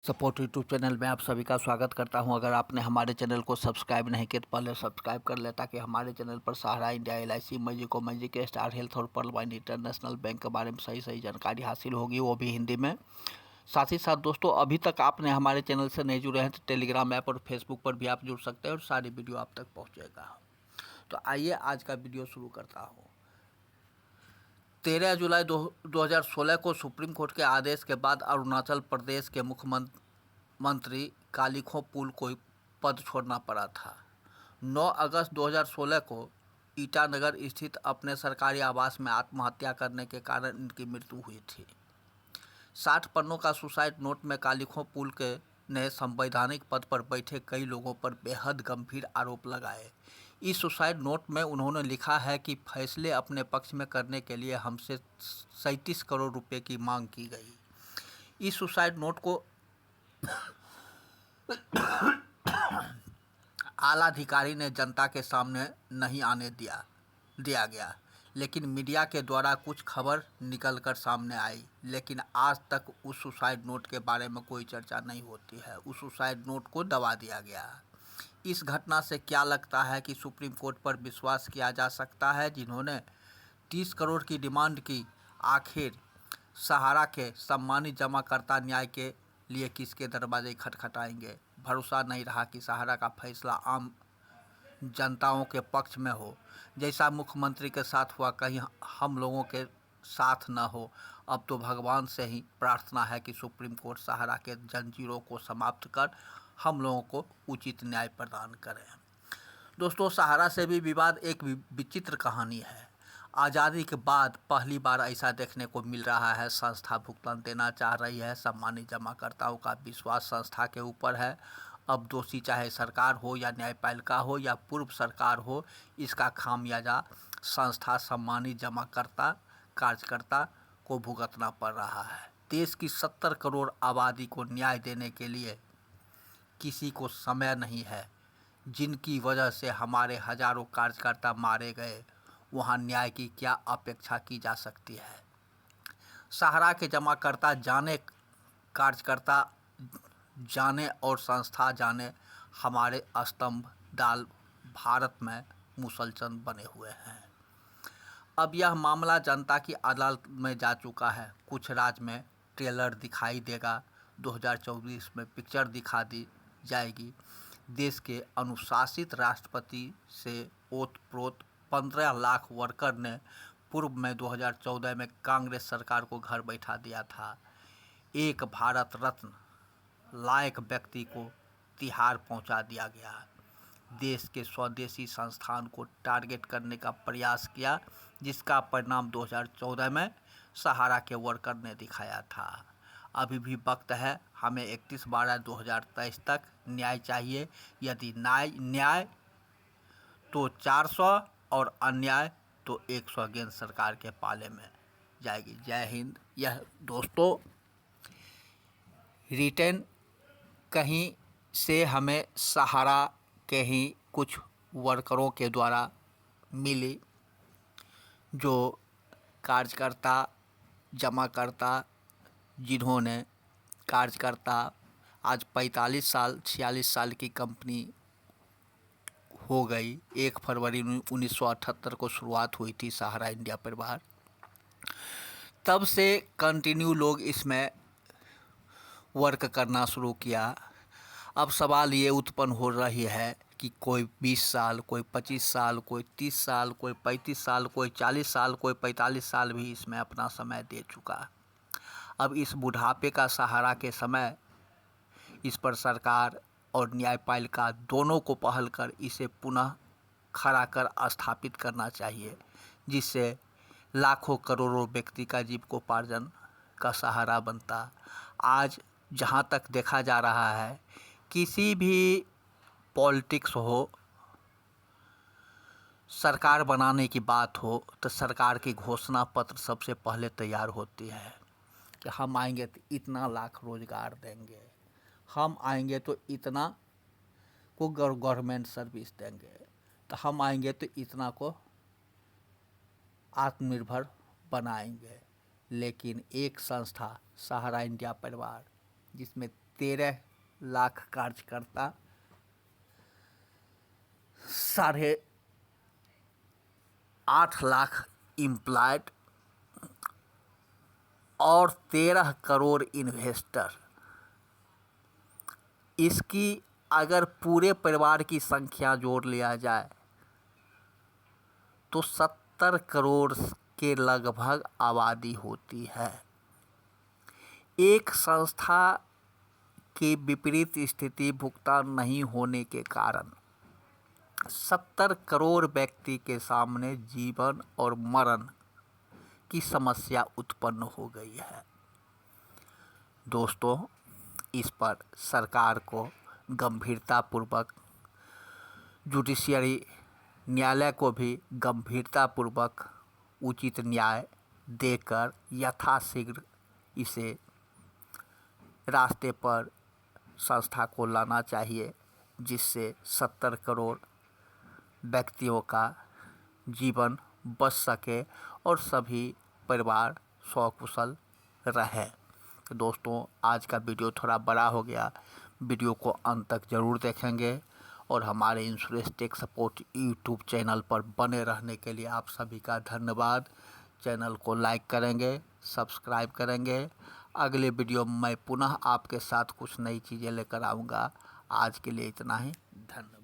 Support YouTube channel में आप सभी का स्वागत करता हूं। अगर आपने हमारे चैनल को सब्सक्राइब नहीं किया तो पहले सब्सक्राइब कर ले, ताकि हमारे चैनल पर सहारा India, LIC, magico, magic, star health और पर्ल वाइन इंटरनेशनल बैंक के बारे में सही जानकारी हासिल होगी, वो भी हिंदी में। साथ ही साथ दोस्तों, अभी तक आपने हमारे चैनल से नहीं जुड़े हैं तो टेलीग्राम ऐप और फेसबुक पर भी आप जुड़ सकते हैं और सारी वीडियो आप तक पहुँचेगा। तो आइए आज का वीडियो शुरू करता हूँ। 13 जुलाई 2016 को सुप्रीम कोर्ट के आदेश के बाद अरुणाचल प्रदेश के मुख्यमंत्री कालिखो पुल को पद छोड़ना पड़ा था। 9 अगस्त 2016 को ईटानगर स्थित अपने सरकारी आवास में आत्महत्या करने के कारण इनकी मृत्यु हुई थी। 60 पन्नों का सुसाइड नोट में कालिखो पुल के ने संवैधानिक पद पर बैठे कई लोगों पर बेहद गंभीर आरोप लगाए। इस सुसाइड नोट में उन्होंने लिखा है कि फैसले अपने पक्ष में करने के लिए हमसे 37 करोड़ रुपए की मांग की गई। इस सुसाइड नोट को आला अधिकारी ने जनता के सामने नहीं आने दिया गया, लेकिन मीडिया के द्वारा कुछ खबर निकलकर सामने आई। लेकिन आज तक उस सुसाइड नोट के बारे में कोई चर्चा नहीं होती है। उस सुसाइड नोट को दबा दिया गया। इस घटना से क्या लगता है कि सुप्रीम कोर्ट पर विश्वास किया जा सकता है, जिन्होंने 30 करोड़ की डिमांड की? आखिर सहारा के सम्मानित जमाकर्ता न्याय के लिए किसके दरवाजे खटखटाएंगे? भरोसा नहीं रहा कि सहारा का फैसला आम जनताओं के पक्ष में हो। जैसा मुख्यमंत्री के साथ हुआ, कहीं हम लोगों के साथ न हो। अब तो भगवान से ही प्रार्थना है कि सुप्रीम कोर्ट सहारा के जंजीरों को समाप्त कर हम लोगों को उचित न्याय प्रदान करें। दोस्तों, सहारा से भी विवाद एक विचित्र कहानी है। आज़ादी के बाद पहली बार ऐसा देखने को मिल रहा है। संस्था भुगतान देना चाह रही है, सम्मानित जमाकर्ताओं का विश्वास संस्था के ऊपर है। अब दोषी चाहे सरकार हो या न्यायपालिका हो या पूर्व सरकार हो, इसका खामियाजा संस्था, सम्मानित जमाकर्ता, कार्यकर्ता को भुगतना पड़ रहा है। देश की 70 करोड़ आबादी को न्याय देने के लिए किसी को समय नहीं है। जिनकी वजह से हमारे हजारों कार्यकर्ता मारे गए, वहाँ न्याय की क्या अपेक्षा की जा सकती है? सहारा के जमाकर्ता जाने, कार्यकर्ता जाने और संस्था जाने, हमारे स्तंभ डाल भारत में मुसलचंद बने हुए हैं। अब यह मामला जनता की अदालत में जा चुका है। कुछ राज्य में ट्रेलर दिखाई देगा, 2024 में पिक्चर दिखा दी जाएगी। देश के अनुशासित राष्ट्रपति से ओत-प्रोत 15 लाख वर्कर ने पूर्व में 2014 में कांग्रेस सरकार को घर बैठा दिया था। एक भारत रत्न लायक व्यक्ति को तिहार पहुंचा दिया गया। देश के स्वदेशी संस्थान को टारगेट करने का प्रयास किया, जिसका परिणाम 2014 में सहारा के वर्कर ने दिखाया था। अभी भी वक्त है, हमें 31/12/2023 तक न्याय चाहिए। यदि न्याय तो 400 और अन्याय तो 100 गेंद सरकार के पाले में जाएगी। जय हिंद। यह दोस्तों रिटर्न कहीं से हमें सहारा के ही कुछ वर्करों के द्वारा मिली, जो कार्यकर्ता जमाकर्ता, जिन्होंने कार्यकर्ता आज 45 साल 46 साल की कंपनी हो गई। 1 फरवरी 1978 को शुरुआत हुई थी सहारा इंडिया परिवार। तब से कंटिन्यू लोग इसमें वर्क करना शुरू किया। अब सवाल ये उत्पन्न हो रही है कि कोई 20 साल, कोई 25 साल, कोई 30 साल, कोई 35 साल, कोई 40 साल, कोई 45 साल भी इसमें अपना समय दे चुका। अब इस बुढ़ापे का सहारा के समय इस पर सरकार और न्यायपालिका दोनों को पहल कर इसे पुनः खड़ा कर स्थापित करना चाहिए, जिससे लाखों करोड़ों व्यक्ति का जीविकोपार्जन का सहारा बनता। आज जहाँ तक देखा जा रहा है, किसी भी पॉलिटिक्स हो, सरकार बनाने की बात हो, तो सरकार की घोषणा पत्र सबसे पहले तैयार होती है कि हम आएंगे तो इतना लाख रोजगार देंगे, हम आएंगे तो इतना को गवर्नमेंट सर्विस देंगे, तो हम आएंगे तो इतना को आत्मनिर्भर बनाएंगे। लेकिन एक संस्था सहारा इंडिया परिवार, जिसमें 13 लाख कार्यकर्ता, 8.5 लाख एम्प्लॉयड और 13 करोड़ इन्वेस्टर। इसकी अगर पूरे परिवार की संख्या जोड़ लिया जाए तो 70 करोड़ के लगभग आबादी होती है। एक संस्था की विपरीत स्थिति भुगतान नहीं होने के कारण 70 करोड़ व्यक्ति के सामने जीवन और मरण की समस्या उत्पन्न हो गई है। दोस्तों, इस पर सरकार को गंभीरतापूर्वक, जुडिशियरी न्यायालय को भी गंभीरतापूर्वक उचित न्याय देकर यथाशीघ्र इसे रास्ते पर संस्था को लाना चाहिए, जिससे 70 करोड़ व्यक्तियों का जीवन बच सके और सभी परिवार सकुशल रहे। तो दोस्तों, आज का वीडियो थोड़ा बड़ा हो गया। वीडियो को अंत तक ज़रूर देखेंगे और हमारे insurance tech support YouTube channel पर बने रहने के लिए आप सभी का धन्यवाद। चैनल को लाइक करेंगे, सब्सक्राइब करेंगे। अगले वीडियो में मैं पुनः आपके साथ कुछ नई चीज़ें लेकर आऊँगा। आज के लिए इतना ही, धन्यवाद।